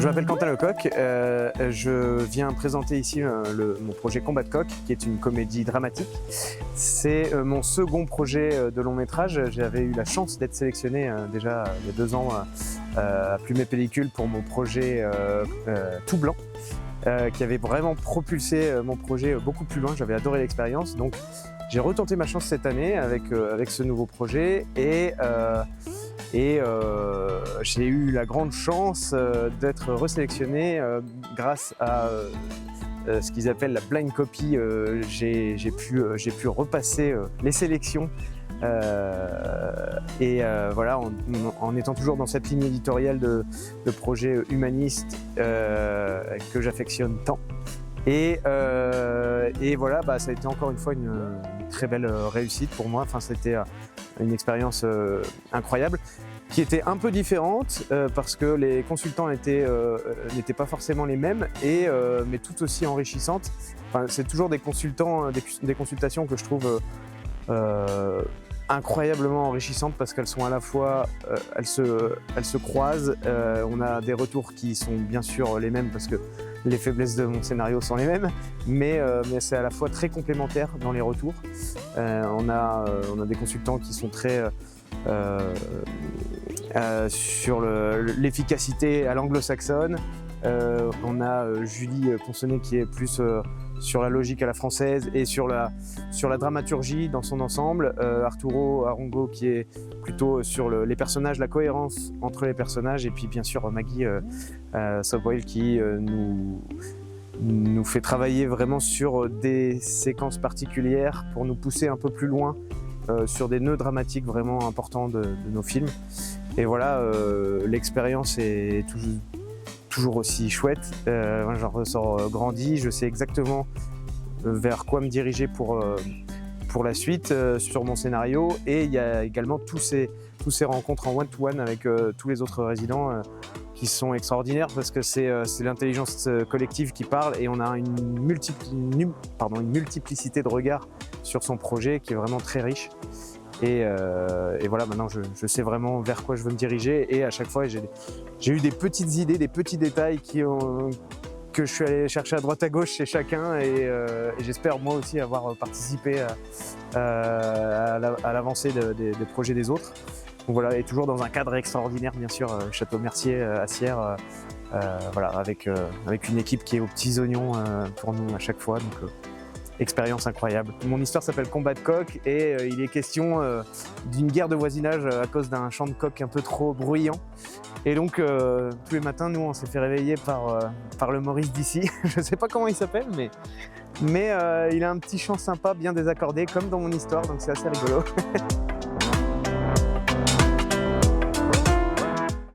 Je m'appelle Quentin Lecoq, je viens présenter ici mon projet Combat de coq, qui est une comédie dramatique. C'est mon second projet de long métrage. J'avais eu la chance d'être sélectionné déjà il y a 2 ans à Plumet Pellicule pour mon projet Tout Blanc, qui avait vraiment propulsé mon projet beaucoup plus loin. J'avais adoré l'expérience, donc j'ai retenté ma chance cette année avec ce nouveau projet et j'ai eu la grande chance d'être resélectionné grâce à ce qu'ils appellent la blind copy. J'ai pu repasser les sélections voilà, en étant toujours dans cette ligne éditoriale de projets humanistes que j'affectionne tant. Et voilà, ça a été encore une fois une très belle réussite pour moi. Enfin, c'était une expérience incroyable, qui était un peu différente parce que les consultants n'étaient pas forcément les mêmes, mais tout aussi enrichissantes. Enfin, c'est toujours des consultations que je trouve incroyablement enrichissantes parce qu'elles sont à la fois, elles se croisent. On a des retours qui sont bien sûr les mêmes parce que les faiblesses de mon scénario sont les mêmes, mais c'est à la fois très complémentaire dans les retours. On a des consultants qui sont très sur l'efficacité à l'anglo-saxonne. On a Julie Ponsonnet qui est plus sur la logique à la française et sur la dramaturgie dans son ensemble. Arturo Arongo qui est plutôt sur les personnages, la cohérence entre les personnages, et puis bien sûr Maggie Sobwell qui nous fait travailler vraiment sur des séquences particulières pour nous pousser un peu plus loin sur des nœuds dramatiques vraiment importants de nos films. Et voilà, l'expérience est toujours aussi chouette. J'en ressors grandi, je sais exactement vers quoi me diriger pour la suite sur mon scénario, et il y a également tous ces rencontres en one-to-one avec tous les autres résidents qui sont extraordinaires parce que c'est l'intelligence collective qui parle, et on a une multiplicité de regards sur son projet qui est vraiment très riche. Et voilà, maintenant je sais vraiment vers quoi je veux me diriger, et à chaque fois j'ai eu des petites idées, des petits détails que je suis allé chercher à droite à gauche chez chacun, et j'espère moi aussi avoir participé à l'avancée des projets des autres. Donc voilà, et toujours dans un cadre extraordinaire, bien sûr, Château Mercier à Sierre, voilà, avec une équipe qui est aux petits oignons pour nous à chaque fois. Donc, expérience incroyable. Mon histoire s'appelle Combat de coq, et il est question d'une guerre de voisinage à cause d'un chant de coq un peu trop bruyant. Et donc tous les matins, nous on s'est fait réveiller par le Maurice d'ici. Je sais pas comment il s'appelle, mais il a un petit chant sympa, bien désaccordé, comme dans mon histoire, donc c'est assez rigolo.